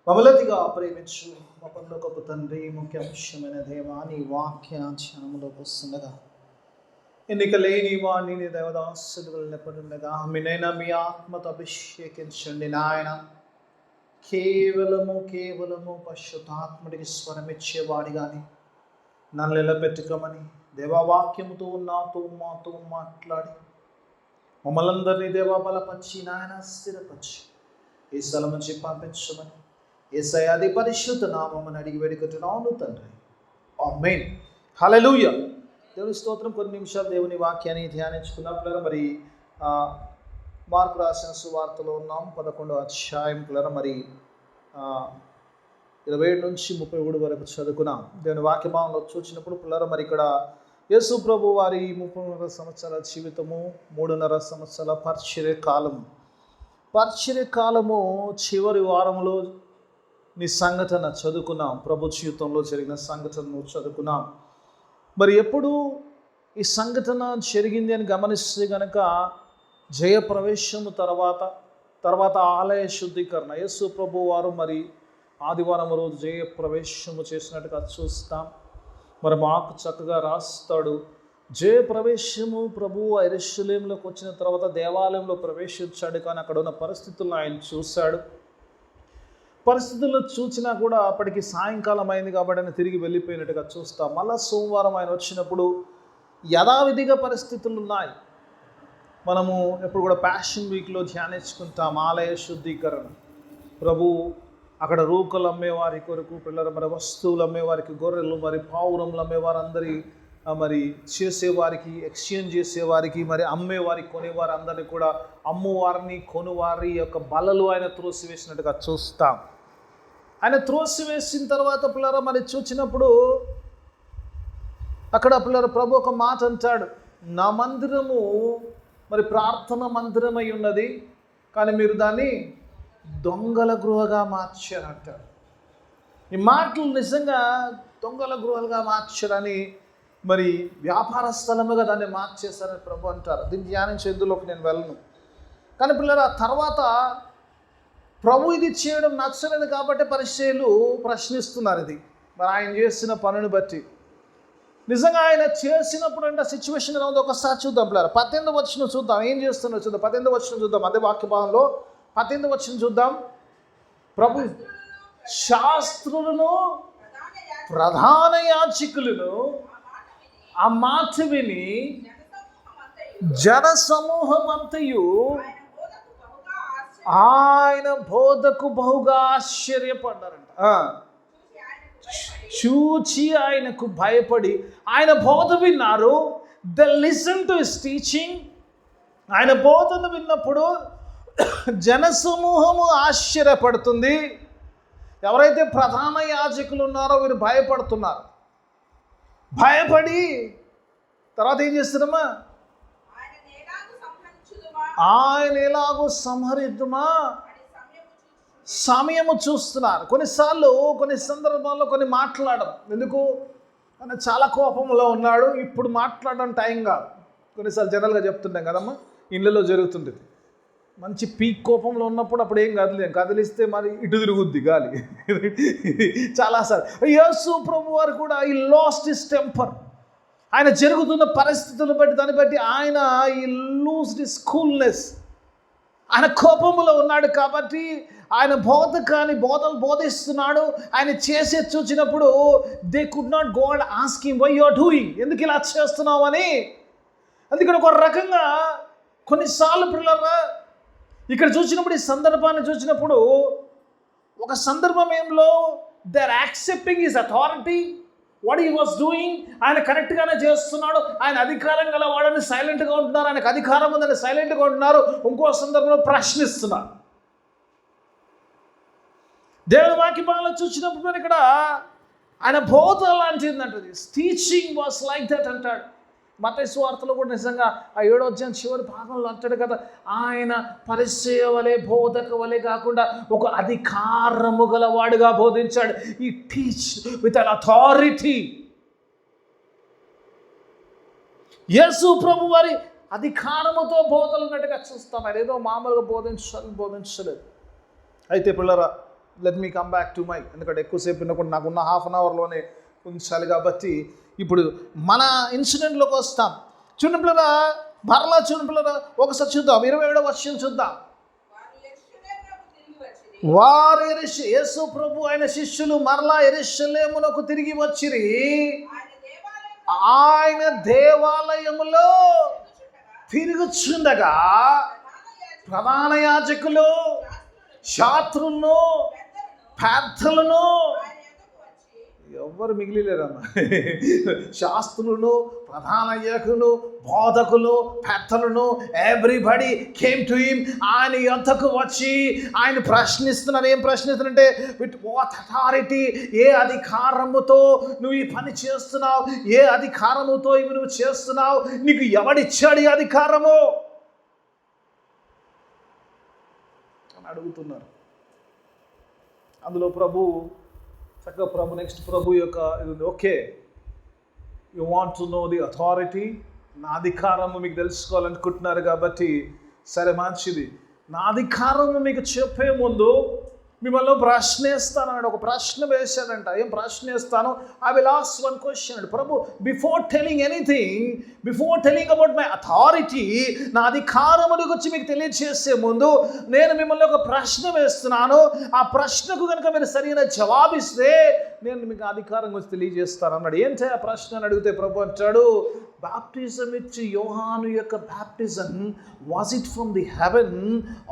మమ్మల్నిగా ప్రేమించు మా పరలోకపు తండ్రి, ముఖ్య అంశమైన దేవా, నీ వాక్య ధ్యానములోకి వస్తుండగా ఎన్నిక లేని వాడిని నీ దేవదాసులు వెళ్ళినప్పుడుండగా మీనైనా మీ ఆత్మతో అభిషేకించండి నాయన. కేవలము పరిశుద్ధాత్ముడికి స్వరమిచ్చేవాడి కానీ నన్ను నిలబెట్టుకోమని దేవావాక్యముతో నాతో మాతో మాట్లాడి మమ్మల్ని అందరినీ దేవా బలపరిచి నాయన స్థిరపరిచి ఈ స్థలం నుంచి పంపించమని యేసయ్య అతి పరిశుద్ధ నామమున అడిగి వేడుకుంటున్నాను తండ్రి, ఆమేన్. హల్లెలూయా. దేవుని స్తోత్రం. కొన్ని నిమిషాలు దేవుని వాక్యాన్ని ధ్యానించుకున్నాం పిల్లలు. మరి మార్కు రాసిన సువార్తలో ఉన్నాం, 11వ అధ్యాయం పిల్లలు. మరి 27 నుంచి 33 వరకు చదువుకున్నాం. దేవుని వాక్య భావంలో చూసినప్పుడు పిల్లలు, మరి ఇక్కడ యేసు ప్రభు వారి 30 సంవత్సరాల జీవితము, 3.5 సంవత్సరాల పరిచర్య కాలము చివరి వారంలో నీ సంఘటన చదువుకున్నాం. ప్రభు జీవితంలో జరిగిన సంఘటనను చదువుకున్నాం. మరి ఎప్పుడు ఈ సంఘటన జరిగింది అని గమనిస్తే కనుక జయప్రవేశము తర్వాత ఆలయ శుద్ధీకరణ. యేసు ప్రభు వారు మరి ఆదివారం రోజు జయప్రవేశము చేసినట్టుగా చూస్తాం. మరి మాకు చక్కగా రాస్తాడు, జయప్రవేశము ప్రభు యెరూషలేములోకి వచ్చిన తర్వాత దేవాలయంలో ప్రవేశించాడు, కానీ అక్కడ ఉన్న పరిస్థితులను ఆయన చూశాడు. పరిస్థితుల్లో చూసినా కూడా అప్పటికి సాయంకాలం అయింది కాబట్టి ఆయన తిరిగి వెళ్ళిపోయినట్టుగా చూస్తాం. మళ్ళా సోమవారం ఆయన వచ్చినప్పుడు యథావిధిగా పరిస్థితులు ఉన్నాయి. మనము ఎప్పుడు కూడా ప్యాషన్ వీక్లో ధ్యానించుకుంటాం ఆలయ శుద్ధీకరణ. ప్రభు అక్కడ రూకలు అమ్మేవారి కొరకు పిల్లలు, మరి వస్తువులు అమ్మేవారికి, గొర్రెలు, మరి పావురములు అమ్మేవారు అందరి మరి చేసేవారికి, ఎక్స్చేంజ్ చేసేవారికి, మరి అమ్మేవారి కొనేవారు అందరినీ కూడా అమ్మువారిని కొనువారి యొక్క బలలు ఆయన త్రోసివేసినట్టుగా చూస్తాం. ఆయన త్రోసివేసిన తర్వాత పిల్లలు మరి చూసినప్పుడు అక్కడ పిల్లలు ప్రభు ఒక మాట అంటాడు, నా మందిరము మరి ప్రార్థన మందిరమై ఉన్నది, కానీ మీరు దాన్ని దొంగల గృహగా మార్చారంటాడు. ఈ మాటలు నిజంగా దొంగల గృహాలుగా మార్చారని, మరి వ్యాపార స్థలముగా దాన్ని మార్చేశారని ప్రభు అంటారు. దీన్ని ధ్యానించే ఇందులోకి నేను వెళ్ళను. కానీ పిల్లలు ఆ తర్వాత ప్రభు ఇది చేయడం నచ్చలేదు కాబట్టి పరిచయులు ప్రశ్నిస్తున్నారు. ఇది మరి ఆయన చేసిన పనుని బట్టి నిజంగా ఆయన చేసినప్పుడు అంటే సిచ్యువేషన్ ఎలా ఉందో ఒకసారి చూద్దాం పిల్లలు. 18వ వచనం చూద్దాం, ఏం చేస్తున్నా చూద్దాం. 18వ వచనం చూద్దాం, అదే వాక్య భాగంలో 18వ వచనం చూద్దాం. ప్రభు శాస్త్రులను ప్రధాన యాజకులను ఆ మాట విని జన సమూహం అంతయు ఆయన బోధకు బహుగా ఆశ్చర్యపడ్డారంట. చూచి ఆయనకు భయపడి ఆయన బోధ విన్నారు. The listen to his teaching. ఆయన బోధను విన్నప్పుడు జనసమూహము ఆశ్చర్యపడుతుంది. ఎవరైతే ప్రధాన యాజకులు ఉన్నారో వీరు భయపడుతున్నారు. భయపడి తర్వాత ఏం చేస్తున్నామా, ఆయన ఎలాగో సంహరిద్దుమా సమయము చూస్తున్నారు. కొన్నిసార్లు కొన్ని సందర్భాల్లో కొన్ని మాట్లాడడం ఎందుకు, కానీ చాలా కోపంలో ఉన్నాడు, ఇప్పుడు మాట్లాడడం టైం కాదు. కొన్నిసార్లు జనరల్గా చెప్తుంటాం కదమ్మా, ఇళ్ళలో జరుగుతుంది. మంచి పీక్ కోపంలో ఉన్నప్పుడు అప్పుడు ఏం కదిలేదు, కదిలిస్తే మరి ఇటు తిరుగుద్ది గాలి. చాలాసార్లు యేసు ప్రభు వారు కూడా ఈ లాస్ట్ హిస్ టెంపర్. ఆయన జరుగుతున్న పరిస్థితులను బట్టి దాన్ని బట్టి ఆయన ఈ లూజ్డ్ హిస్ కూల్నెస్. ఆయన కోపంలో ఉన్నాడు కాబట్టి ఆయన బోధలు బోధిస్తున్నాడు. ఆయన చేసే చూసినప్పుడు they could not go and ask him why you are doing, ఎందుకు ఇలా చేస్తున్నావు అని. అందుకని ఒక రకంగా కొన్నిసార్లు పిల్లరా ఇక్కడ చూసినప్పుడు, ఈ సందర్భాన్ని చూసినప్పుడు ఒక సందర్భం ఏంలో they are accepting his authority, what he was doing. ఆయన కరెక్ట్గానే చేస్తున్నాడు, ఆయన అధికారం గల వాడని సైలెంట్గా ఉంటున్నారు, ఆయనకు అధికారం ఉందని సైలెంట్గా ఉంటున్నారు. ఇంకో సందర్భంలో ప్రశ్నిస్తున్నారు. దేవుని వాక్యంలో చూసినప్పుడు ఇక్కడ ఆయన బోధ లాంటిదంటది. టీచింగ్ వాస్ లైక్ దట్ అంటాడు. మత్తయి సువార్తలో కూడా నిజంగా ఆ 7వ అధ్యాయం చివరి భాగంలో అంటాడు కదా, ఆయన పరిచయ వలె బోధక వలె కాకుండా ఒక అధికారము గలవాడుగా బోధించాడు. ఈ టీచ్ విత్ అన్ అథారిటీ. యేసు ప్రభు వారి అధికారముతో బోధలు ఉన్నట్టుగా చూస్తాం. ఆయన ఏదో మామూలుగా బోధించలేదు. అయితే పిల్లరా, let me come back to my, ఎందుకంటే ఎక్కువసేపు వినకుండా నాకున్న హాఫ్ అన్ అవర్లోనే ఉంచాలి కాబట్టి ఇప్పుడు మన ఇన్సిడెంట్లోకి వస్తాం. చూడండి మరలా చూడండి ఒకసారి చూద్దాం, 27వ వచనం చూద్దాం. వారు యేసు ప్రభు ఆయన శిష్యులు మరలా యెరూషలేమునకు తిరిగి వచ్చిరి. ఆయన దేవాలయములో తిరుగుచుండగా ప్రధాన యాజకులు, శాస్త్రులను, పెద్దలను, ఎవ్వరు మిగిలిలేరమ్మా, శాస్త్రులను, ప్రధాన యాజకులు, బోధకులు, పెద్దలను, ఎవ్రీబడి కేమ్ టు హిమ్. ఆయన యొద్దకు వచ్చి ఆయన ప్రశ్నిస్తున్నారు. ఏం ప్రశ్నిస్తున్నారంటే, విత్ వాట్ అథారిటీ, ఏ అధికారముతో నువ్వు ఈ పని చేస్తున్నావు, ఏ అధికారముతో ఇవి నువ్వు చేస్తున్నావు, నీకు ఎవడిచ్చాడు ఈ అధికారము అని అడుగుతున్నారు. అందులో చక్కగా నెక్స్ట్ ప్రభు యొక్క ఇది okay, you want to know the authority, నా అధికారము మీకు తెలుసుకోవాలనుకుంటున్నారు కాబట్టి సరే మంచిది. నా అధికారము మీకు చెప్పే ముందు మిమ్మల్ని ప్రశ్న వేస్తానన్నాడు. ఒక ప్రశ్న వేశాడంట. ఏం ప్రశ్న వేస్తాను? I will ask one question. Prabhu, before telling anything, before telling about my authority, నా అధికారమును గురించి మీకు తెలియజేసే ముందు నేను మిమ్మల్ని ఒక ప్రశ్న వేస్తున్నాను. ఆ ప్రశ్నకు కనుక మీరు సరైన జవాబిస్తే నేను మీకు అధికారం గురించి తెలియజేస్తాను అన్నాడు. ఏంటి ఆ ప్రశ్న అని అడిగితే ప్రభు అంటాడు, బాప్టిజం ఇచ్చి యోహాను యొక్క baptism was it from the heaven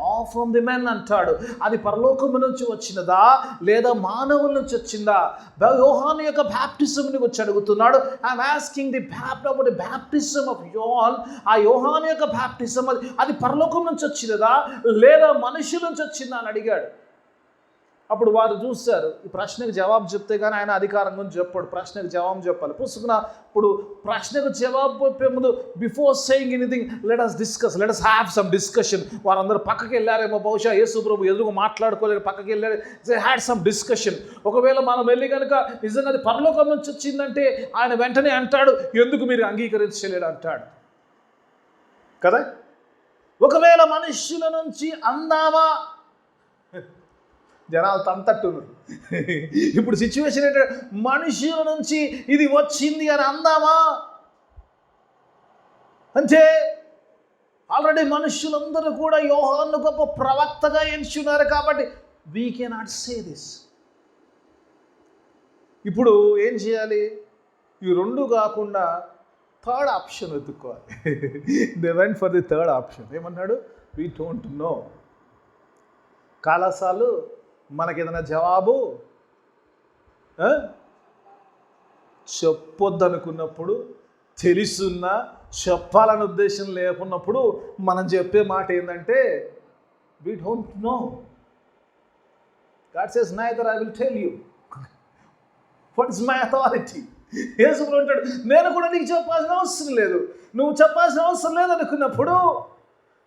or from the men అంటాడు. అది పరలోకము నుంచి వచ్చినదా లేదా మానవుల నుంచి వచ్చిందా? యోహాను యొక్క బాప్టిజంని వచ్చి అడుగుతున్నాడు. I'm asking the baptism of Yohan. ఆ యోహాను యొక్క బాప్టిజం అది పరలోకం నుంచి వచ్చినదా లేదా మనుషుల నుంచి వచ్చిందా అని అడిగాడు. అప్పుడు వారు చూశారు, ఈ ప్రశ్నకు జవాబు చెప్తే కానీ ఆయన అధికారం గురించి చెప్పాడు. ప్రశ్నకు జవాబు చెప్పాలి. ఇప్పుడు ప్రశ్నకు జవాబు చెప్పే ముందు before saying anything let us discuss, let us have some discussion. వారందరూ పక్కకి వెళ్ళారేమో, బహుశా యేసు ప్రభు ఎదురుగా మాట్లాడుకోలేరు, పక్కకి వెళ్ళారు. They had some discussion. ఒకవేళ మనం వెళ్ళి కనుక నిజంగా అది పరలోకం నుంచి వచ్చిందంటే ఆయన వెంటనే అంటాడు, ఎందుకు మీరు అంగీకరించలేడు అంటాడు కదా. ఒకవేళ మనుష్యుల నుంచి అందామా, జనాలు తంతట్టున్నారు. ఇప్పుడు సిచ్యువేషన్ ఏంటంటే మనుషుల నుంచి ఇది వచ్చింది అని అందామా అంటే ఆల్రెడీ మనుషులందరూ కూడా యోహాను గొప్ప ప్రవక్తగా ఎంచున్నారు కాబట్టి వీ కెనాట్ సే దిస్. ఇప్పుడు ఏం చేయాలి? ఈ రెండు కాకుండా థర్డ్ ఆప్షన్ వెతుక్కోవాలి. They went for the third option. ఏమన్నాడు? We don't know. కాలసాలు మనకి ఏదైనా జవాబు చెప్పొద్దనుకున్నప్పుడు, తెలుసున్నా చెప్పాలని ఉద్దేశం లేకున్నప్పుడు మనం చెప్పే మాట ఏంటంటే we don't know. God says neither I will tell you what is my authority. Yesu అంటాడు, నేను కూడా నీకు చెప్పాల్సిన అవసరం లేదు. నువ్వు చెప్పాల్సిన అవసరం లేదు అనుకున్నప్పుడు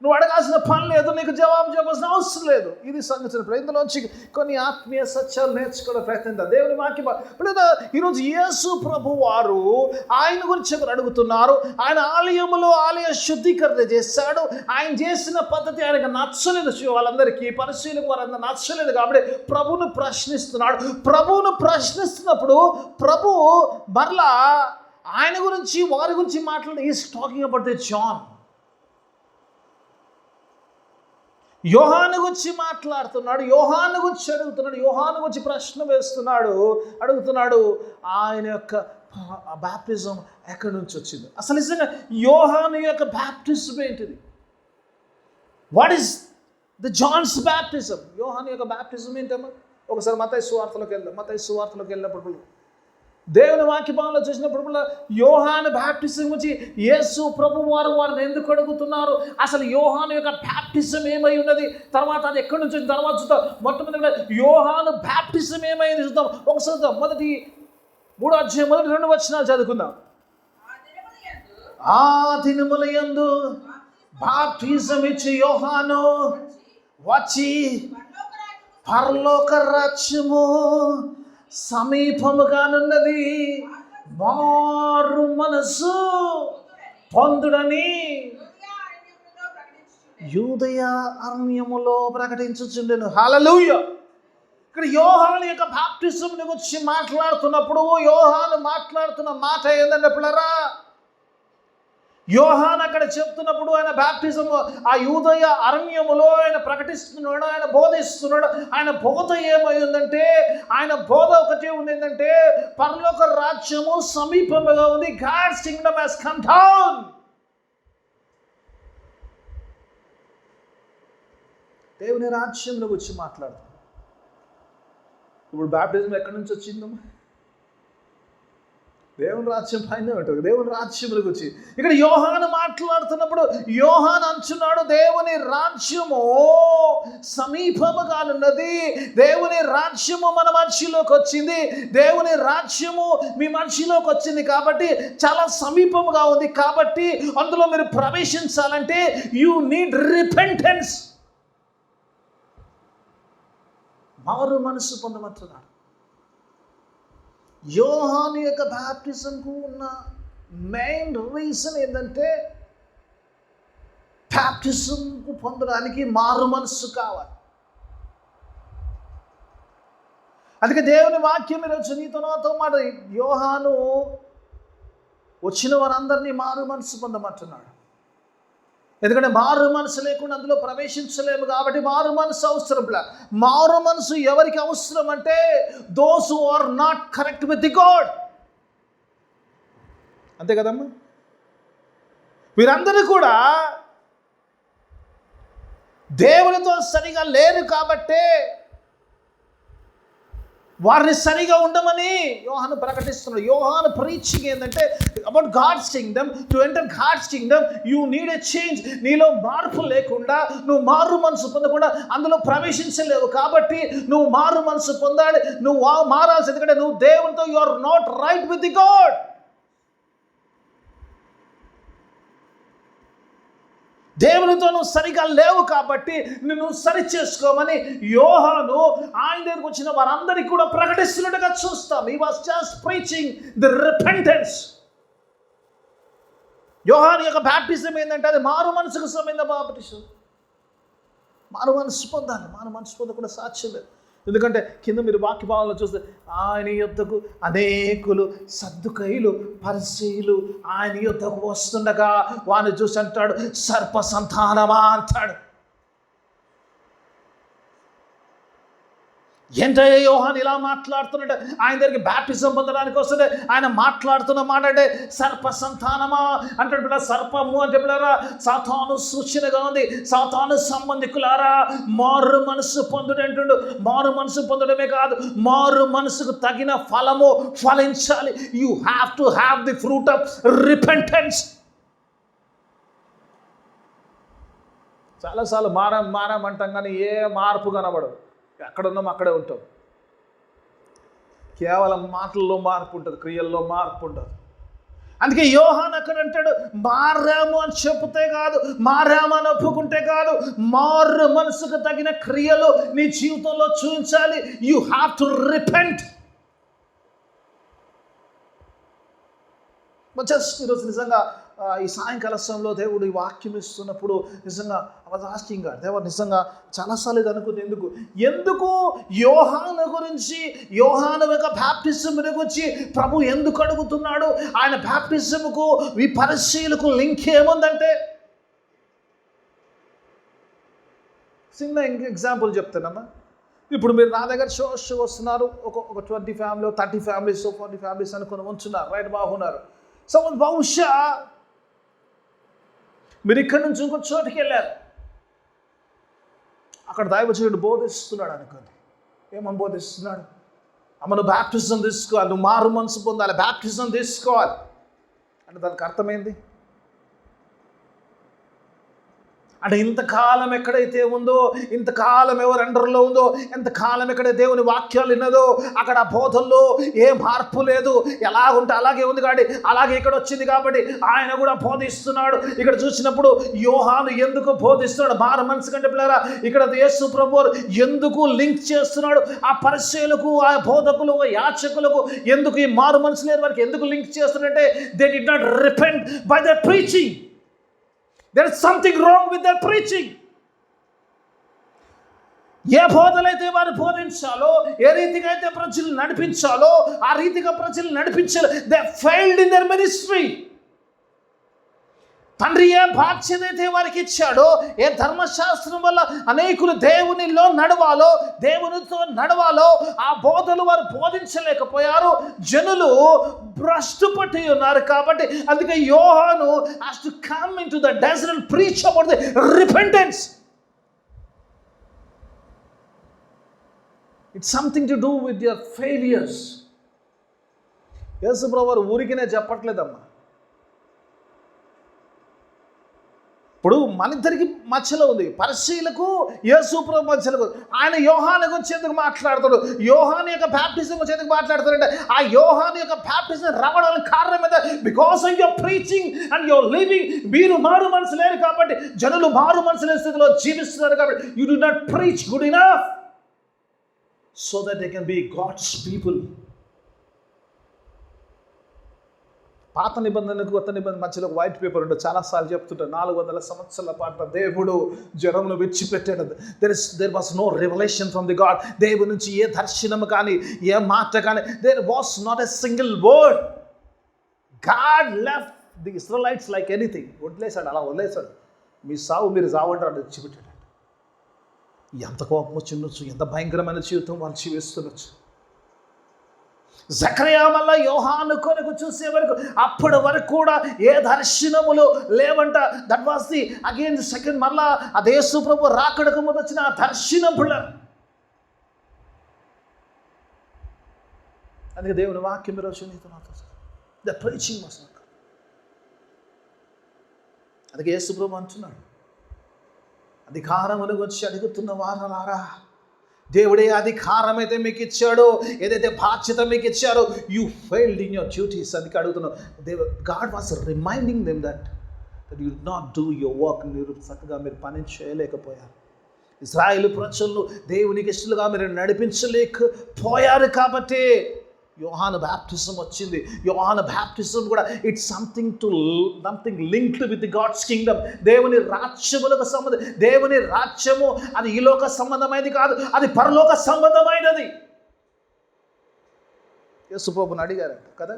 నువ్వు అడగాల్సిన పని లేదు, నీకు జవాబు చెప్పాల్సిన అవసరం లేదు. ఇది సంగతి. ఇందులోంచి కొన్ని ఆత్మీయ సత్యాలు నేర్చుకోవడం ప్రయత్నిద్దాం. దేవుని వాక్యం ఇప్పుడు ఈరోజు యేసు ప్రభు వారు ఆయన గురించి ఎవరు అడుగుతున్నారు? ఆయన ఆలయములో ఆలయ శుద్ధీకరణ చేశాడు. ఆయన చేసిన పద్ధతి ఆయనకు నచ్చలేదు. వాళ్ళందరికీ పరిశీలకు వారందరూ నచ్చలేదు కాబట్టి ప్రభువును ప్రశ్నిస్తున్నాడు. ప్రభువును ప్రశ్నిస్తున్నప్పుడు ప్రభు మరలా ఆయన గురించి వారి గురించి మాట్లాడి is talking about the John. యోహాను గురించి మాట్లాడుతున్నాడు, యోహాను గురించి అడుగుతున్నాడు, యోహాను గురించి ప్రశ్న వేస్తున్నాడు, అడుగుతున్నాడు ఆయన యొక్క బాప్టిజం ఎక్కడి నుంచి వచ్చింది? అసలు నిజంగా యోహాను యొక్క బాప్టిజం ఏంటిది? What is the John's baptism? యోహాను యొక్క బాప్టిజం ఏంటమ్మా? ఒకసారి మత్తయి సువార్తలోకి వెళ్దాం. మత్తయి సువార్తలోకి వెళ్ళినప్పుడు దేవుని వాక్యభావంలో చూసినప్పుడు యోహాను బాప్టిజం గురించి యేసు ప్రభు వారిని ఎందుకు అడుగుతున్నారు? అసలు యోహాను యొక్క బాప్టిజం ఏమై ఉన్నది? తర్వాత అది ఎక్కడి నుంచి వచ్చింది? తర్వాత చూద్దాం. మొట్టమొదటిగా యోహాను బాప్టిజం ఏమైంది చూద్దాం. ఒకసారి చూద్దాం. 3వ అధ్యాయం 1-2 వచనాలు చదువుకుందాం. ఆ దినములయందు బాప్టిజం ఇచ్చి యోహాను వచ్చి పరలోక రాజ్యము సమీపముగానున్నది, మారు మనసు పొందుడని యూదయ అరణ్యములో ప్రకటించుచుండెను. హల్లెలూయా. ఇక్కడ యోహాను యొక్క బాప్టిజంని గురించి మాట్లాడుతున్నప్పుడు యోహాను మాట్లాడుతున్న మాట ఏంటంటే పిల్లరా, యోహాను అక్కడ చెప్తున్నప్పుడు ఆయన బాప్టిజం ఆ యూదయ అరణ్యములో ఆయన ప్రకటిస్తున్నాడు, ఆయన బోధిస్తున్నాడు. ఆయన బోధ ఏమైందంటే, ఆయన బోధ ఒకటే ఉంది ఏంటంటే, పరలోక రాజ్యము సమీపముగా ఉంది. God's kingdom has come down. దేవుని రాజ్యంలో గురించి మాట్లాడుతాం. ఇప్పుడు బాప్టిజం ఎక్కడి నుంచి వచ్చిందమ్మా? దేవుని రాజ్యం పైన ఉంటుంది. దేవుని రాజ్యముల గురించి ఇక్కడ యోహాను మాట్లాడుతున్నప్పుడు యోహాను అంటున్నాడు, దేవుని రాజ్యము సమీపముగానున్నది. దేవుని రాజ్యము మన మధ్యలోకి వచ్చింది. దేవుని రాజ్యము మీ మధ్యలోకి వచ్చింది కాబట్టి చాలా సమీపముగా ఉంది. కాబట్టి అందులో మీరు ప్రవేశించాలంటే యు నీడ్ రిపెంటెన్స్. మారు మనసు పొందమంటున్నాడు. యోహాను యొక్క బాప్టిజంకు ఉన్న మెయిన్ రీజన్ ఏంటంటే, బాప్టిజంకు పొందడానికి మారు మనసు కావాలి. అందుకే దేవుని వాక్యం ఈరోజు నీతో నాతో మాట, యోహాను వచ్చిన వారందరినీ మారు మనసు పొందమంటున్నాడు. ఎందుకంటే మారు మనసు లేకుండా అందులో ప్రవేశించలేము కాబట్టి మారు మనసు అవసరం. మారు మనసు ఎవరికి అవసరం అంటే, those who are not correct with the God. అంతే కదమ్మా? వీరందరూ కూడా దేవునితో సరిగా లేరు కాబట్టే వారిని సరిగా ఉండమని యోహాను ప్రకటిస్తున్నాడు. యోహాను ప్రీచింగ్ ఏంటంటే about God's kingdom. To enter God's kingdom you need a change. నీలో మార్పు లేకుండా నువ్వు మారు మనసు పొందకుండా అందులో ప్రవేశించలేవు. కాబట్టి నువ్వు మారు మనసు పొందాలి, నువ్వు మారాల్సి. ఎందుకంటే నువ్వు దేవునితో you are not right with the God. దేవునితో నువ్వు సరిగా లేవు కాబట్టి నిన్ను సరి చేసుకోమని యోహాను ఆయన దగ్గరికి వచ్చిన వారందరికీ కూడా ప్రకటిస్తున్నట్టుగా చూస్తాం. He was just preaching the repentance. యోహాను యొక్క బాప్టిజం ఏంటంటే అది మారు మనసుకు సంబంధించిన బాప్టిజం. మారు మనసు పొందాలి. మారు మనసు పొందకుండా సాధ్యం లేదు. ఎందుకంటే కింద మీరు వాక్య భావంలో చూస్తే, ఆయన యొద్దకు అనేకులు సద్దుకైలు పరిసయ్యులు ఆయన యొద్దకు వస్తుండగా వాడిని చూసి అంటాడు, సర్ప సంతానమా అంటాడు. ఏంటయ్యా యోహాను ఇలా మాట్లాడుతున్నట్టే? ఆయన దగ్గరికి బాప్టిజం పొందడానికి వస్తుంటే ఆయన మాట్లాడుతున్న మాట అంటే సర్ప సంతానమా అంటాడు. బిడ్డ సర్పము అంటే బిడ్డారా సాతాను సూచనగా ఉంది. సాతాను సంబంధికులారా మారు మనసు పొందుడు అంటుండు. మారు మనసు పొందడమే కాదు, మారు మనసుకు తగిన ఫలము ఫలించాలి. You have to have the fruit of repentance. చాలాసార్లు మారామంటాం కానీ ఏ మార్పు కనబడదు. ఎక్కడున్నాం అక్కడే ఉంటాం. కేవలం మాటల్లో మార్పు ఉంటుంది, క్రియల్లో మార్పు ఉంటుంది. అందుకే యోహాను అక్కడ అంటాడు, మారాము అని చెప్తే కాదు, మారాము అని ఒప్పుకుంటే కాదు, మారు మనసుకు తగిన క్రియలు నీ జీవితంలో చూపించాలి. You have to repent. Just ఈరోజు నిజంగా ఈ సాయంకాల సమయంలో దేవుడు ఈ వాక్యం ఇస్తున్నప్పుడు నిజంగా ఆస్కింగ్ గాడ్, దేవుడు నిజంగా చాలాసార్లు ఇది అనుకుంది, ఎందుకు యోహాను గురించి, యోహాను యొక్క బాప్టిజం గురించి ప్రభు ఎందుకు అడుగుతున్నాడు? ఆయన బాప్టిజంకు ఈ పరిశీలకు లింక్ ఏముందంటే, చిన్న ఎగ్జాంపుల్ చెప్తానమ్మా. ఇప్పుడు మీరు నా దగ్గర షో వస్తున్నారు, ఒక 20 ఫ్యామిలీ 30 ఫ్యామిలీస్ 40 ఫ్యామిలీస్ అనుకుని ఉంచున్నారు, రైట్, బాగున్నారు. సో బహుశా మీరు ఇక్కడి నుంచి ఇంకొక చోటుకి వెళ్ళారు, అక్కడ దైవజనుడు బోధిస్తున్నాడు అనుకోండి. ఏమని బోధిస్తున్నాడు? అమ్మ నువ్వు బాప్టిజం తీసుకోవాలి, నువ్వు మారు మనసు పొందాలి, బాప్టిజం తీసుకోవాలి అంటే దానికి అర్థమైంది అంటే ఇంతకాలం ఎక్కడైతే ఉందో, ఇంతకాలం ఎవరు అండర్లో ఉందో, ఎంతకాలం ఎక్కడ దేవుని వాక్యాలు విన్నదో అక్కడ బోధల్లో ఏ మార్పు లేదు, ఎలాగుంటే అలాగే ఉంది కాబట్టి అలాగే ఇక్కడ వచ్చింది కాబట్టి ఆయన కూడా బోధిస్తున్నాడు. ఇక్కడ చూసినప్పుడు యోహాను ఎందుకు బోధిస్తున్నాడు? మారు మనసు కంటే పిల్లరా ఇక్కడ యేసు ప్రభువు ఎందుకు లింక్ చేస్తున్నాడు? ఆ పరిచయులకు, ఆ బోధకులు, ఆ యాచకులకు ఎందుకు ఈ మారు మనసు లేని వారికి ఎందుకు లింక్ చేస్తున్నాడంటే they did not repent by the preaching. There is something wrong with their preaching. ఏ బోధలైతే వారు బోధించాలో, ఏ రీతిగా అయితే ప్రజలు నడిపించాలో ఆ రీతిగా ప్రజలు నడిపించాలి. They failed in their ministry. తండ్రి ఏ బాధ్యత అయితే వారికి ఇచ్చాడో, ఏ ధర్మశాస్త్రం వల్ల అనేకులు దేవునిలో నడవాలో, దేవునితో నడవాలో ఆ బోధలు వారు బోధించలేకపోయారు. జనులు భ్రష్టు పట్టి ఉన్నారు. కాబట్టి అందుకే యోహాను has to come into the desert and preach about the repentance. It's something to do with your failures. యేసు ప్రభువు వారు ఊరికినే చెప్పట్లేదమ్మా. ఇప్పుడు మన ఇద్దరికి మధ్యలో ఉంది, పరిశీలకు యేసు ప్రభు మధ్యలో ఉంది. ఆయన యోహాను గురించి ఎందుకు మాట్లాడతాడు? యోహాను యొక్క బ్యాప్టిజం గురించి ఎందుకు మాట్లాడతాడంటే, ఆ యోహాను యొక్క బ్యాప్టిజం రావడానికి కారణం ఏంటంటే, because of your preaching and your living. మీరు మారు మనసు లేరు కాబట్టి, జనులు మారు మనసు లేని స్థితిలో జీవిస్తున్నారు కాబట్టి, you do not preach good enough so that they can be God's people. పాత నిబంధనకు కొత్త నిబంధన మధ్యలో ఒక వైట్ పేపర్ ఉంటుంది. చాలాసార్లు చెప్తుంటారు, 400 సంవత్సరాల పాటు దేవుడు జనమును విడిచిపెట్టాడు. There was no revolution from the God. దేవుడి నుంచి ఏ దర్శనం కానీ, ఏ మాట కానీ, there was not a single word. God left the Israelites like anything. వదిలేశాడు, అలా వదిలేశాడు. మీ సావు మీరు సావంటారు, విడిచిపెట్టాడు. ఎంత కోపం వచ్చిండొచ్చు, ఎంత భయంకరమైన జీవితం వాళ్ళు జీవిస్తుండొచ్చు. జకరియా మళ్ళా యోహాను కొరకు చూసే వరకు, అప్పటి వరకు కూడా ఏ దర్శనములు లేవంట. That was the again the second, మళ్ళా అదే యేసు ప్రభు రాకడకు ముందు వచ్చిన ఆ దర్శనముల. అందుకే దేవుని వాక్యం ఈరోజు నీతో నాతో ద ప్రీచింగ్ వాస్ నాట్. అందుకే యేసు ప్రభు అంటున్నాడు, అధికారమును వచ్చి అడుగుతున్న వారలారా, దేవుడే అధికారం అయితే మీకు ఇచ్చాడో, ఏదైతే బాధ్యత మీకు ఇచ్చారో, you failed in your duties. అందుకే అడుగుతున్నావు. God was reminding them that you did not do your work. మీరు చక్కగా మీరు పని చేయలేకపోయారు. ఇశ్రాయేలు ప్రజలను దేవునికి ఇష్టలుగా మీరు నడిపించలేకపోయారు. కాబట్టి యోహాను బ్యాప్టిజం వచ్చింది. యోహాను బ్యాప్టిజం కూడా it's something linked with God's kingdom. దేవుని రాజ్యములకు సంబంధం. దేవుని రాజ్యము అది ఈ లోక సంబంధమైనది కాదు, అది పరలోక సంబంధమైనది. యేసు ప్రభువుని అడిగారంట కదా,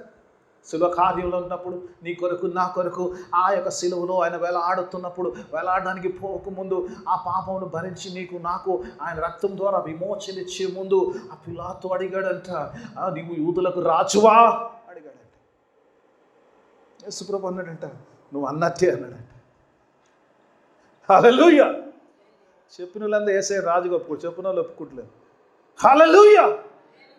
శిలువ కార్యంలో ఉన్నప్పుడు, నీ కొరకు నా కొరకు ఆ యొక్క శిలువను ఆయన వేలాడుతున్నప్పుడు, వేలాడడానికి పోకముందు ఆ పాపమును భరించి నీకు నాకు ఆయన రక్తం ద్వారా విమోచన ఇచ్చే ముందు ఆ పిలాతు అడిగాడంట, నీవు యూదులకు రాజువా అడిగాడంట. యేసు ప్రభువు అన్నాడంట, నువ్వు అన్నట్టే అన్నాడంట. హల్లెలూయా. చెప్పిన వాళ్ళందరూ యేసయ్య రాజుగా ఒప్పుకోడు, చెప్పిన వాళ్ళు ఒప్పుకుంటలేదు. హల్లెలూయా.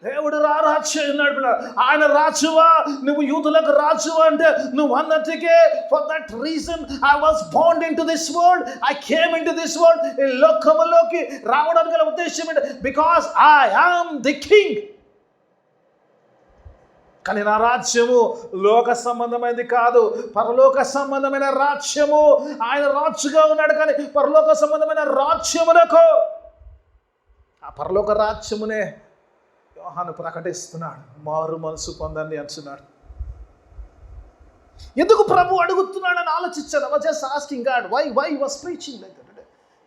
దేవుడు రాజు అన్నాడు. ఆయన రాజువా, నువ్వు యూదులకు రాజువా అంటే నువ్వు అన్నట్టుకే. For that reason I was born into this world, I came into this world. ఈ లోకములోకి రావడానికి గల ఉద్దేశం ఏంటి? Because I am the king. కానీ నా రాజ్యము లోక సంబంధమైనది కాదు, పరలోక సంబంధమైన రాజ్యము. ఆయన రాజుగా ఉన్నాడు, కానీ పరలోక సంబంధమైన రాజ్యములకు, ఆ పరలోక రాజ్యమునే యోహాను ప్రకటిస్తున్నాడు. మారు మనసు పొందండి అంటున్నాడు. ఎందుకు ప్రభు అడుగుతున్నాడని ఆలోచించాను. I was just asking God why he was preaching like that.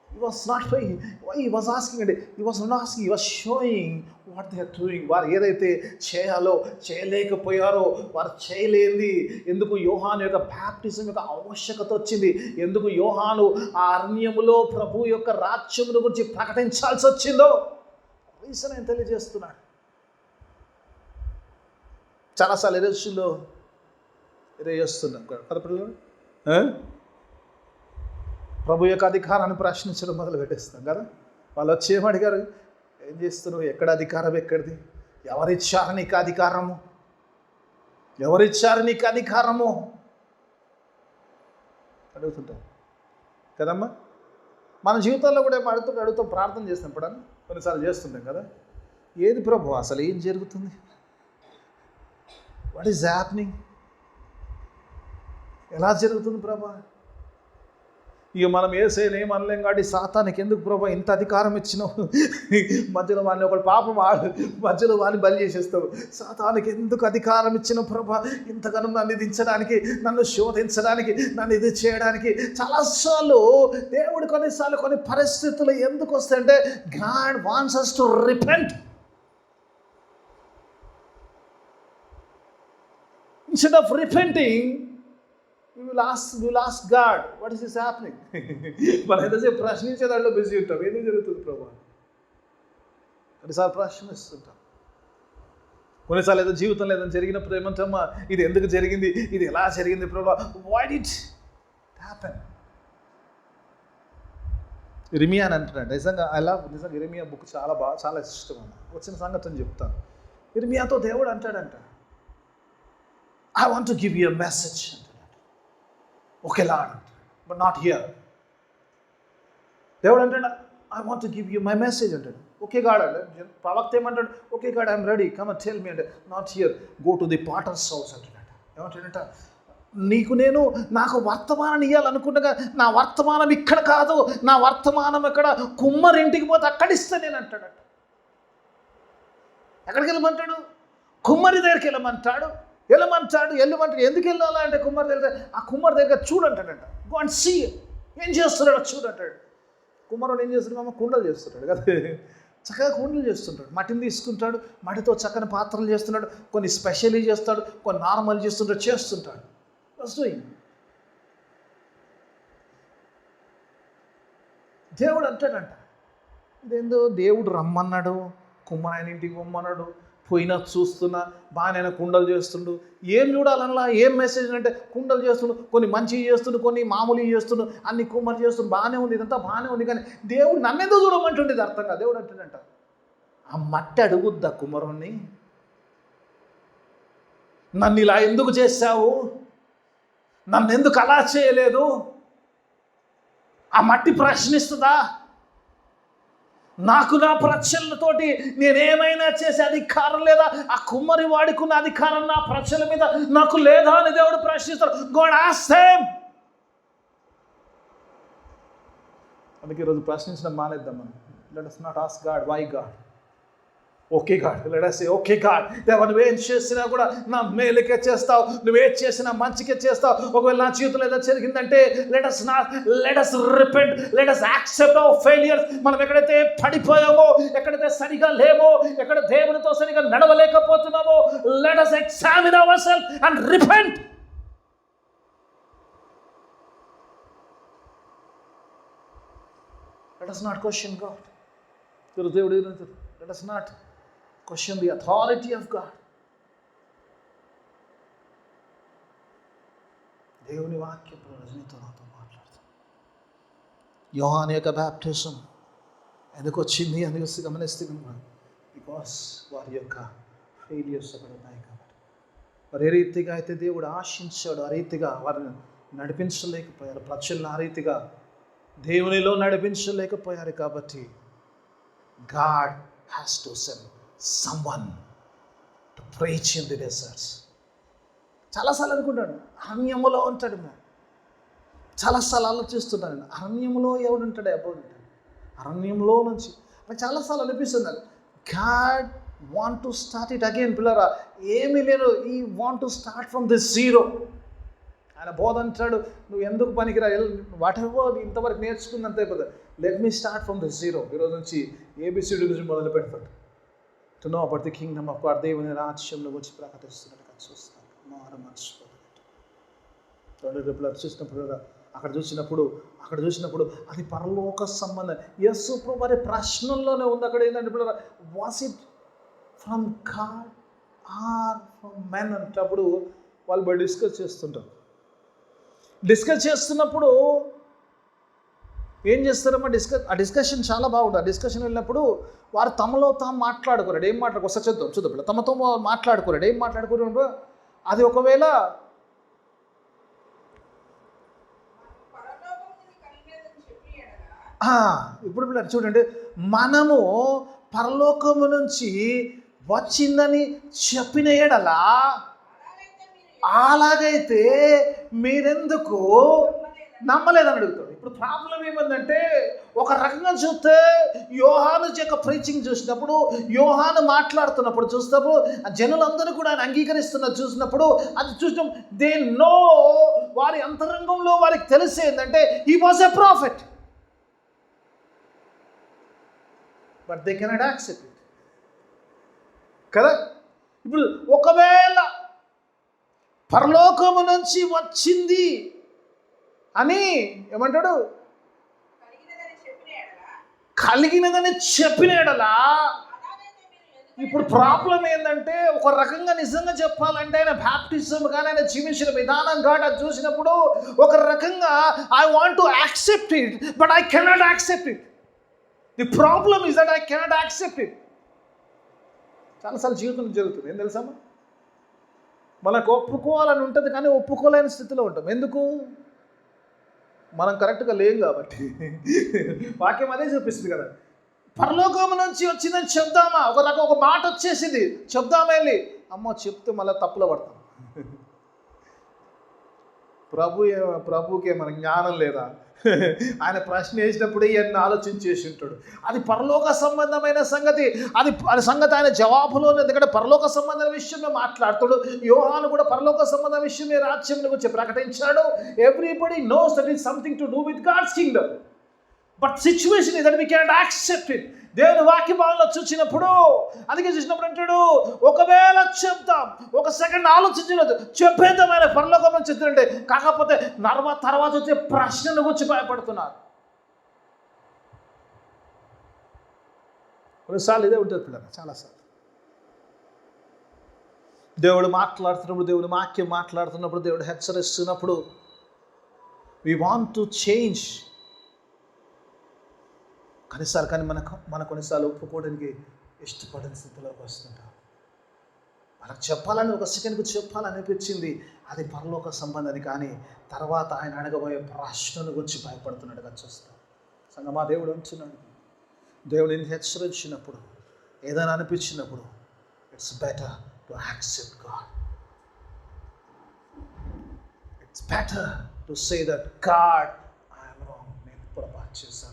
He was not praying. Why he was asking it? He was not asking. He was showing what they are doing. వారు ఏదైతే చేయాలో చేయలేకపోయారో, వారు చేయలేంది. ఎందుకు యోహాను యొక్క baptism యొక్క ఆవశ్యకత వచ్చింది? ఎందుకు యోహాను ఆ అరణ్యములో ప్రభు యొక్క రాజ్యమును గురించి ప్రకటించాల్సి వచ్చిందో రీజన్ ఆయన తెలియజేస్తున్నాడు. చాలాసార్లు ఎరేసులో చేస్తున్నాం కదా పిల్లలు. ప్రభు యొక్క అధికారాన్ని ప్రశ్నించడం మొదలు పెట్టేస్తాం కదా. వాళ్ళు వచ్చి ఏమడిగారు, ఏం చేస్తున్నావు, ఎక్కడ అధికారం, ఎక్కడిది, ఎవరిచ్చారు నీకు అధికారము, ఎవరిచ్చారు నీకు అధికారము అడుగుతుంటారు కదమ్మా. మన జీవితాల్లో కూడా అడుగుతాం, ప్రార్థన చేస్తాం. ఇప్పుడు కొన్నిసార్లు చేస్తుంటాం కదా, ఏది ప్రభు అసలు ఏం జరుగుతుంది, వాట్ ఈజ్ హ్యాపెనింగ్, ఎలా జరుగుతుంది ప్రభా, ఇక మనం ఏసైనా ఏం అనలేం కాబట్టి సాతానికి ఎందుకు ప్రభా ఇంత అధికారం ఇచ్చినావు, మధ్యలో వాడిని ఒకటి పాపం మధ్యలో వాడిని బలి చేసేస్తావు, సాతానికి ఎందుకు అధికారం ఇచ్చిన ప్రభా, ఇంతగానో నన్ను దించడానికి, నన్ను శోధించడానికి, నన్ను ఇది చేయడానికి. చాలాసార్లు దేవుడు కొన్నిసార్లు కొన్ని పరిస్థితులు ఎందుకు వస్తాయంటే God wants us to repent. Instead of repenting, we will ask God, what is this happening? మనం ఎంతసేపు ప్రశ్నించే దాంట్లో బిజీ ఉంటాం. ఎందుకు జరుగుతుంది ప్రభా? కొన్నిసార్లు ప్రశ్నిస్తుంటాం. కొన్నిసార్లు ఏదో జీవితంలో ఏదైనా జరిగినప్పుడు ఏమంటామా, ఇది ఎందుకు జరిగింది, ఇది ఎలా జరిగింది ప్రభా, why did it happen? ఇర్మియా అని అంటున్నాడు. నిజంగా నిజంగా ఇర్మియా బుక్ చాలా ఇష్టం. వచ్చిన సంగతిని చెప్తాను. ఇర్మియాతో దేవుడు అంటాడంట, I want to give you a message. Okay Lord, but not here. దేవుడు అంటాడు, I want to give you my message అంటాడు. ఓకే గాడ్ అంటే ప్రవక్త ఏమంటాడు, okay God I'm ready, come and tell me అంటే, not here, go to the potter's house అంటాడట. ఏమంటాడంట, నాకు వర్తమానం ఇవ్వాలనుకుంటగా నా వర్తమానం ఇక్కడ కాదు, నా వర్తమానం ఇక్కడ కుమ్మరింటికి పోతే అక్కడ ఇస్తా నేను అంటాడట. ఎక్కడికి వెళ్ళమంటాడు? కుమ్మరి దగ్గరికి వెళ్ళమంటాడు. ఎందుకు వెళ్ళాలా అంటే కుమ్మరి దగ్గర, ఆ కుమ్మరి దగ్గర చూడంటాడంట. గో అండ్ సీ, ఏం చేస్తున్నాడో చూడంటాడు. కుమ్మరుడు ఏం చేస్తున్నాడు? కుండలు చేస్తున్నాడు కదా, చక్కగా కుండలు చేస్తుంటాడు. మట్టిని తీసుకుంటాడు, మట్టితో చక్కని పాత్రలు చేస్తున్నాడు, కొన్ని స్పెషల్లీ చేస్తాడు, కొన్ని నార్మల్ చేస్తుంటాడు. దేవుడు అంటాడంట, ఇదేందో దేవుడు రమ్మన్నాడు, కుమ్మరాయన ఇంటికి పొమ్మన్నాడు, పోయినా చూస్తున్నా బాగానే కుండలు చేస్తుండు. ఏం చూడాలన్నా, ఏం మెసేజ్ అంటే కుండలు చేస్తుండు, కొన్ని మంచివి చేస్తుండు, కొన్ని మామూలు చేస్తుండు, అన్ని కుమ్మరి చేస్తుండు, బాగానే ఉంది, ఇదంతా బాగానే ఉంది. కానీ దేవుడు నన్నెందుకు చూడమంటుండేది అర్థం కాదు. దేవుడు అంటాడంట, ఆ మట్టి అడుగుద్దా కుమ్మరుణ్ణి, నన్ను ఇలా ఎందుకు చేశావు, నన్ను ఎందుకు అలా చేయలేదు? ఆ మట్టి ప్రశ్నిస్తుందా? నాకు నా ప్రజలతోటి నేనేమైనా చేసే అధికారం లేదా? ఆ కుమ్మరి వాడుకున్న అధికారం నా ప్రజల మీద నాకు లేదా అని దేవుడు ప్రశ్నిస్తాడు. God asks him. అందుకే ఈరోజు ప్రశ్నించడం మానేద్దాం మనం. Let us not ask God why God. Okay God, let us say okay God, దేవా నువ్వేం చేసినా కూడా నా మేలుకే చేస్తావు, నువ్వేం చేసినా మంచికే చేస్తావు. ఒకవేళ నా జీవితంలో ఏదో జరిగిందంటే let us repent, let us accept our failures. మనం ఎక్కడైతే పడిపోయామో, ఎక్కడైతే సరిగా లేమో, ఎక్కడ దేవునితో సరిగా నడవలేకపోతున్నామో, let us examine ourselves and repent. Let us not question God. Let us not question the authority of God. దేవుని వాక్యం రజనీతో నాతో మాట్లాడుతుంది. యోహాను యొక్క బ్యాప్టిజం ఎందుకు వచ్చింది అని గమనిస్తున్నాం. బికాస్ వారి యొక్క ఫెయిలియర్స్ అక్కడ ఉన్నాయి కాబట్టి. వారు ఏ రీతిగా అయితే దేవుడు ఆశించాడు ఆ రీతిగా వారిని నడిపించలేకపోయారు. ప్రజలను ఆ రీతిగా దేవునిలో నడిపించలేకపోయారు. కాబట్టి God has to send someone to preach in the deserts. చాలాసార్లు అనుకుంటాడు అరణ్యములో ఉంటాడు. చాలాసార్లు ఆలోచిస్తున్నాను, అరణ్యంలో ఎవడు ఉంటాడు? ఎవడు ఉంటాడు అరణ్యంలో నుంచి? నాకు చాలాసార్లు అనిపిస్తుంది, God want to start it again. పిల్లరా ఏమీ లేదు, ఈ want to start from the zero. ఆయన బోధ అంటాడు, నువ్వు ఎందుకు పనికిరా, వాట్ ఎవర్ ఇంతవరకు నేర్చుకున్నంత అయిపోతుంది, let me start from the zero. ఈరోజు నుంచి ఏబిసిడి నుంచి మొదలు పెడతాడు. To know about the Kingdom of God. దేవుని రాజ్యంలో వచ్చి ప్రకటిస్తున్నాడు. చూస్తాను మారు మనసు రేపు చూసినప్పుడు అక్కడ చూసినప్పుడు అది పరలోక సంబంధం. యేసు ప్రభు వారి ప్రశ్నల్లోనే ఉంది. అక్కడ ఏంటంటే పిల్లరా, was it from God or from men అంటప్పుడు వాళ్ళు డిస్కస్ చేస్తుంటారు. డిస్కస్ చేస్తున్నప్పుడు ఏం చేస్తారమ్మా, ఆ డిస్కషన్ చాలా బాగుంటుంది. ఆ డిస్కషన్ వెళ్ళినప్పుడు వారు తమలో తాము మాట్లాడుకోరాడు. ఏం మాట్లాడుకో ఒకసారి చూద్దాం పిల్ల, తమతో మాట్లాడుకోరాడు. ఏం మాట్లాడుకోరు? అది ఒకవేళ ఇప్పుడు పిల్లలు చూడండి, మనము పరలోకము నుంచి వచ్చిందని చెప్పిన ఎడలా, అలాగైతే మీరెందుకు నమ్మలేదని అడుగుతాడు. ఇప్పుడు ప్రాబ్లం ఏమందంటే ఒక రకంగా చూస్తే యోహాను యొక్క ప్రీచింగ్ చూసినప్పుడు, యోహాను మాట్లాడుతున్నప్పుడు చూసినప్పుడు, ఆ జనులందరూ కూడా ఆయన అంగీకరిస్తున్న చూసినప్పుడు, అది చూసినాం. దే నో, వారి అంతరంగంలో వారికి తెలిసేందంటే he was a prophet, but they cannot accept it కదా. ఇప్పుడు ఒకవేళ పరలోకము నుంచి వచ్చింది అని ఏమంటాడు, కలిగినదని చెప్పినాడలా. ఇప్పుడు ప్రాబ్లం ఏంటంటే ఒక రకంగా నిజంగా చెప్పాలంటే ఆయన బ్యాప్టిజం కానీ ఆయన జీవించిన విధానం కానీ అది చూసినప్పుడు ఒక రకంగా I want to accept it, but I cannot accept it. The problem is that I cannot accept it. చాలాసార్లు జీవితంలో జరుగుతుంది. ఏం తెలుసమ్మా, మనకు ఒప్పుకోవాలని ఉంటుంది కానీ ఒప్పుకోలేని స్థితిలో ఉంటాం. ఎందుకు? మనం కరెక్ట్గా లేం కాబట్టి. వాక్యం అదే చూపిస్తుంది కదా. పరలోకము నుంచి వచ్చిందని చెప్దామా, ఒక మాట వచ్చేసింది చెప్దామా, వెళ్ళి అమ్మో చెప్తే మళ్ళీ తప్పులో పడతాం. ప్రభుకే మన జ్ఞానం లేదా? ఆయన ప్రశ్న వేసినప్పుడే ఇవన్నీ ఆలోచించేసి ఉంటాడు. అది పరలోక సంబంధమైన సంగతి, అది సంగతి ఆయన జవాబులోనే. ఎందుకంటే పరలోక సంబంధమైన విషయమే మాట్లాడుతాడు. యోహాను కూడా పరలోక సంబంధ విషయమే రాజ్యం గురించి ప్రకటించాడు. Everybody knows that is something to do with God's kingdom, but situation is that we cannot accept it. దేవుని వాక్య భావంలో చూసినప్పుడు, అందుకే చూసినప్పుడు అంటాడు ఒకవేళ చెప్తాం, ఒక సెకండ్ ఆలోచించలేదు, చెప్పేద్దాం ఆయన పరలోకం నుంచి చెప్తుంటే. కాకపోతే తర్వాత వచ్చే ప్రశ్నను గురించి భయపడుతున్నారు. కొన్నిసార్లు ఇదే ఉంటుంది పిల్లలు. చాలాసార్లు దేవుడు మాట్లాడుతున్నప్పుడు, దేవుని వాక్యం మాట్లాడుతున్నప్పుడు, దేవుడు హెచ్చరిస్తున్నప్పుడు వి వాంట్ టు చేంజ్. కానీ మన కొన్నిసార్లు ఒప్పుకోవడానికి ఇష్టపడిన స్థితిలోకి వస్తుంటాం. మనకు చెప్పాలని ఒక సెకండ్కి చెప్పాలనిపించింది, అది పరలోక సంబంధాన్ని. కానీ తర్వాత ఆయన అడగబోయే ప్రశ్నను గురించి భయపడుతున్నట్టుగా చూస్తాం. సంగమా, దేవుడు ఉంచున్నాడు. దేవుడిని హెచ్చరించినప్పుడు, ఏదైనా అనిపించినప్పుడు, it's better to accept God. It's better to say that God I'm wrong, నేను పొరపాటు చేశాను,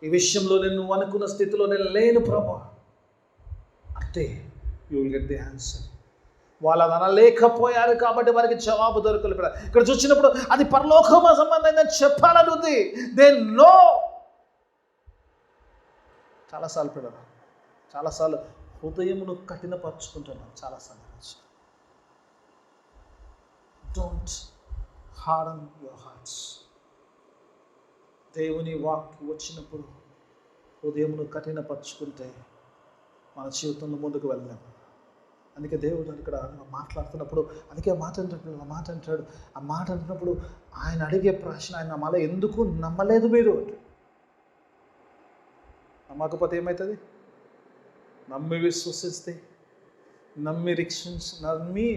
ఈ విషయంలో నేను అనుకున్న స్థితిలో నేను లేను ప్రభా అంటే you will get the answer. వాళ్ళు అది అనలేకపోయారు కాబట్టి వారికి జవాబు దొరకలేదు. ఇక్కడ చూసినప్పుడు అది పరలోకమ సంబంధంగా చెప్పాలని ఉంది. They know. చాలాసార్లు హృదయమును కఠినపరుచుకుంటున్నాను. చాలాసార్లు డోంట్ హార్డన్ యువర్ హార్ట్స్. దేవుని వాక్కు వచ్చినప్పుడు హృదయమును కఠినపరుచుకుంటే మన జీవితంలో ముందుకు వెళ్ళలేము. అందుకే దేవుడు ఇక్కడ మాట్లాడుతున్నప్పుడు అందుకే మాట అంటాడు. ఆ మాట అంటున్నప్పుడు ఆయన అడిగే ప్రశ్న, ఆయన మళ్ళీ ఎందుకు నమ్మలేదు మీరు? నమ్మకపోతే ఏమవుతుంది? నమ్మి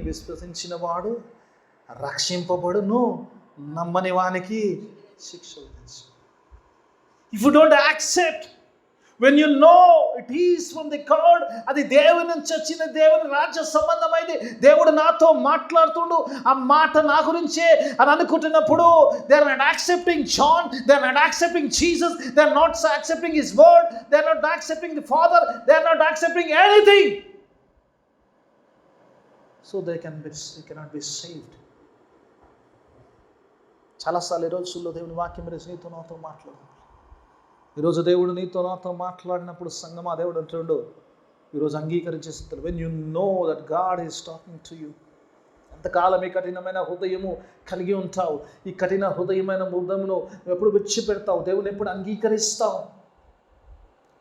విశ్వసించిన వాడు రక్షింపబడును, నమ్మని వానికి శిక్ష విధించు. If you don't accept, when you know it is from the God, అది దేవుని నుంచి వచ్చిన, దేవుని రాజ్య సంబంధమైంది, దేవుడు నాతో మాట్లాడుతుండు, ఆ మాట నా గురించే అని అనుకుంటున్నప్పుడు, they are not accepting John, they are not accepting Jesus, they are not accepting his word, they are not accepting the Father, they are not accepting anything, so they cannot be saved. చాలాసార్లు ఈ రోజుల్లో దేవుని వాక్యం మీద నీతో నాతో మాట్లాడు. ఈరోజు దేవుడు నీతో నాతో మాట్లాడినప్పుడు సంగమా, దేవుడు అంటుండు ఈరోజు అంగీకరించేస్తారు. When you know that God is talking to you. ఎంతకాలం ఈ కఠినమైన హృదయము కలిగి ఉంటావు? ఈ కఠిన హృదయమైన హృదయమును ఎప్పుడు విడిచిపెడతావు? దేవుని ఎప్పుడు అంగీకరిస్తావు?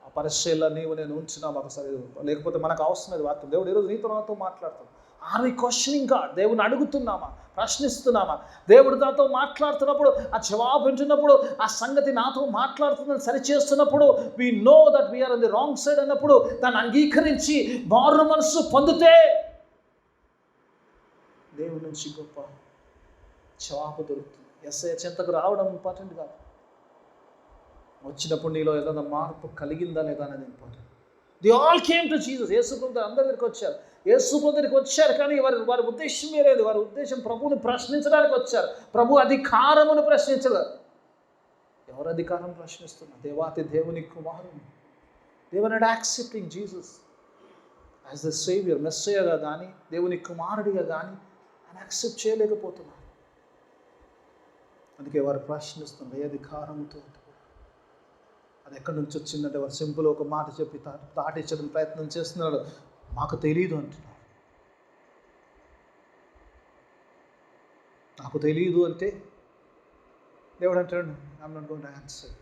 ఆ పరిచయలో నేను ఉంచినాము ఒకసారి. లేకపోతే మనకు అవసరమైన వాక్యం. దేవుడు ఈరోజు నీతో నాతో మాట్లాడుతాడు. Are we questioning God? దేవుని అడుగుతున్నామా, ప్రశ్నిస్తున్నామా? దేవుడు నాతో మాట్లాడుతున్నప్పుడు, ఆ జవాబు వింటున్నప్పుడు, ఆ సంగతి నాతో మాట్లాడుతుందని సరిచేస్తున్నప్పుడు, we know that we're on the wrong side అన్నప్పుడు దాన్ని అంగీకరించి మారు మనస్సు పొందితే దేవుడి నుంచి గొప్ప జవాబు దొరుకుతుంది. ఎస్ఐ చెంతకు రావడం ఇంపార్టెంట్ కాదు, వచ్చినప్పుడు నీలో ఏదైనా మార్పు కలిగిందా లేదా అనేది important. The all came to Jesus. Yesu ప్రభు అందరి దగ్గరికి వచ్చారు. యేసు ప్రభు దగ్గరికి వచ్చారు, కానీ వారి ఉద్దేశం వేరేది. వారి ఉద్దేశం ప్రభువుని ప్రశ్నించడానికి వచ్చారు. ప్రభు అధికారమును ప్రశ్నించలేదు. ఎవరు అధికారం ప్రశ్నిస్తున్నా? దేవాతి దేవుని కుమారుడు. They were not accepting Jesus as the saviour, మెస్సయ్యగా కానీ దేవుని కుమారుడిగా కానీ ఆయన యాక్సెప్ట్ చేయలేకపోతున్నారు. అందుకే వారు ప్రశ్నిస్తున్నారు ఏ అధికారంతో. అది ఎక్కడి నుంచి వచ్చిందంటే వారు సింపుల్ ఒక మాట చెప్పి దాటించడం ప్రయత్నం చేస్తున్నాడు. మాకు తెలియదు అంటున్నారు. నాకు తెలియదు అంటే దేవుడు అంటాడు, I'm not going to answer.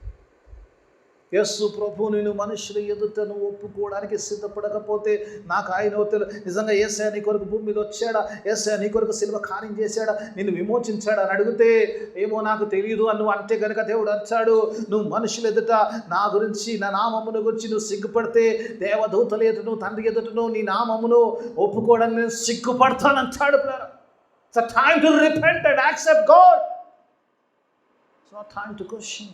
Yesu ప్రభు నేను మనుషుల ఎదుటను ఒప్పుకోవడానికి సిద్ధపడకపోతే నాకు ఆయన నిజంగా యేసయ్య నీ కొరకు భూమి మీద వచ్చాడా, యేసయ్య నీ కొరకు సిలువ కార్యం చేశాడా, నిన్ను విమోచించాడా అని అడిగితే ఏమో నాకు తెలియదు అని నువ్వు అంటే కనుక దేవుడు అంటాడు, నువ్వు మనుషుల ఎదుట నా గురించి నా నామమును గురించి నువ్వు సిగ్గుపడితే దేవదూతల ఎదుటను తండ్రి ఎదుటను నీ నామమును ఒప్పుకోవడానికి నేను సిగ్గుపడతానంటాడు. It's a time to repent and accept God. It's not time to question.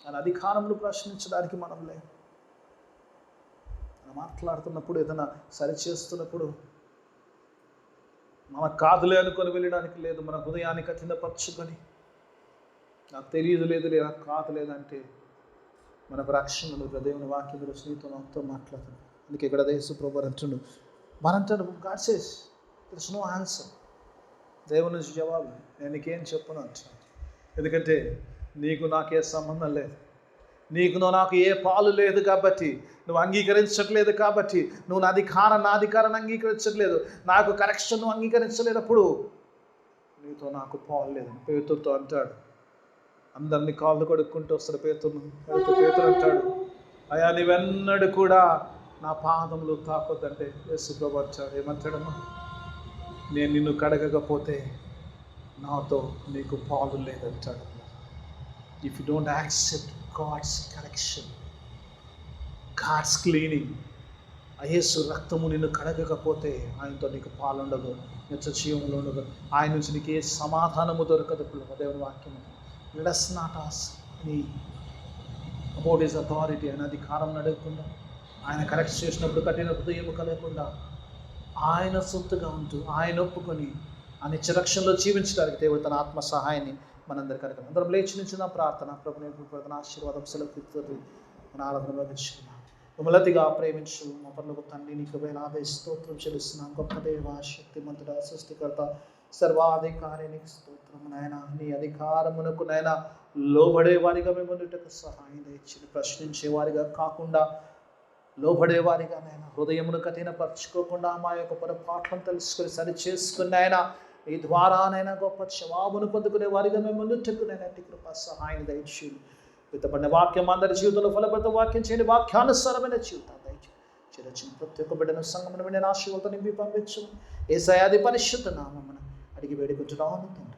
ఆయన అధికారములు ప్రశ్నించడానికి మనం లేదు. మనం మాట్లాడుతున్నప్పుడు ఏదైనా సరిచేస్తున్నప్పుడు మన కాదులే అనుకొని వెళ్ళడానికి లేదు. మన హృదయాన్ని కఠినపరచుకొని నాకు తెలియదు లేదు నాకు కాదు లేదంటే మనకు రక్షణలు దేవుని వాక్యం స్నేహితులు నాతో మాట్లాడుతున్నాడు. అందుకే ఇక్కడ యేసు ప్రభువు అంటున్నాడు, మనంటాడు God says there is no answer. దేవుని నుంచి జవాబు నేను నీకేం చెప్పను అంటున్నాను. ఎందుకంటే నీకు నాకే సంబంధం లేదు, నీకు నాకు ఏ పాలు లేదు కాబట్టి, నువ్వు అంగీకరించట్లేదు కాబట్టి, నువ్వు నా అధికారాన్ని అంగీకరించట్లేదు, నాకు కరెక్షన్ నువ్వు అంగీకరించలేనప్పుడు నీతో నాకు పాలు లేదు. పేతురుతో అంటాడు, అందరినీ కాళ్ళు కడుక్కుంటూ వస్తాడు పేతురు అంటాడు, అయ్యా నీవెన్నడూ కూడా నా పాదములు తాకొద్దంటే యేసు ప్రభువు అంటాడు, ఏమంటాడమ్మా, నేను నిన్ను కడగకపోతే నాతో నీకు పాలు లేదంటాడు. If you don't accept God's correction, God's cleaning, Yesu రక్తము నిన్ను కడగకపోతే ఆయనతో నీకు పాలు ఉండదు, నిత్య జీవంలో ఉండదు, ఆయన నుంచి నీకు ఏ సమాధానము దొరకదు. దేవుని వాక్యము let us not ask any about his authority. ఆయన అధికారం నడవకుండా, ఆయన కరెక్ట్ చేసినప్పుడు కఠిన హృదయం కలగకుండా, ఆయన సొత్తుగా ఉంటూ ఆయన ఒప్పుకొని ఆ నిత్యరక్షణలో జీవించడానికి దేవుడు తన ఆత్మ సహాయాన్ని మనందరికీ కనుక అందరం లేచి నుంచి నా ప్రార్థన ప్రభుత్వ ఆశీర్వాదం సెలవుతుంది. మన ఆరాధన వహించుకున్నాం. మమ్మల్ని అతిగా ప్రేమించు మా పరలోక తండ్రి, నీకు వేలాది స్తోత్రం చెల్లిస్తున్నాం. గొప్ప దేవ, శక్తిమంతుడ, సృష్టికర్త, సర్వాధికారి నీకు స్తోత్రం నాయన. నీ అధికారమునకు నాయన లోబడే వారిగా మేము ఉండటకు సహాయం దయచేయండి. ప్రశ్నించే వారిగా కాకుండా లోబడేవారిగా నాయన, హృదయమును కఠినపరచుకోకుండా మా యొక్క పొరపాట్లను తెలుసుకొని సరి చేసుకుని ఆయన ఈ ద్వారానైనా గొప్ప జవాబును పొందుకునే వారిగా మేము ముందుకునైనా కృప సహాయం దయచేయండి. విత్తబడిన వాక్యం అందరి జీవితంలో ఫలభరిత వాక్యం చేయండి. వాక్యానుసారమైన జీవితాన్ని దయచేయండి. చిరచిన ప్రతి ఒక్క బిడ్డను సంగమను వినే ఆశీర్వాదం నింపి పంపించు. యేసయ్య పరిశుద్ధ నామమున అడిగి వేడుకుంటున్నాము తండ్రి.